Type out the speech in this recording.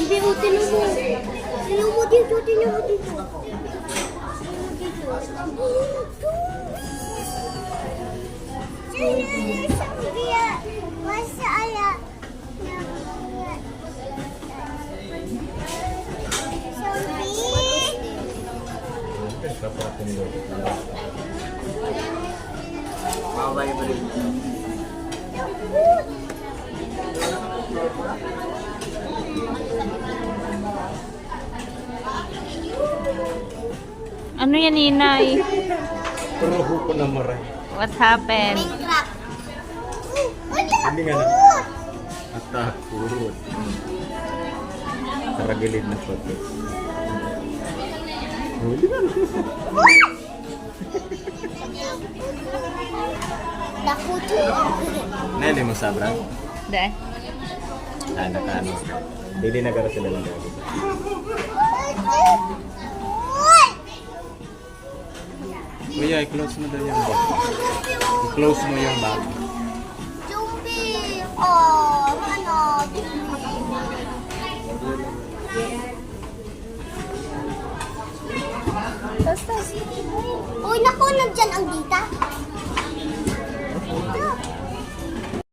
Zombie, o, tinan mo. Tinan mo dito, tinan mo dito. Maway mo rin. Ano yan, Inay? Turuho ko na maray. What happened? Hindi nga na. Atakot. Karagilid na photo. Huli na. Nene mo sabra? Dahil. Nakaano. Hindi nagkaroon sila ng gabi. Kuya, i-close mo daw yung bag. I-close mo yung bag. Zombie! Oh, ano? Basta. Uy, naku, nandyan ang dita.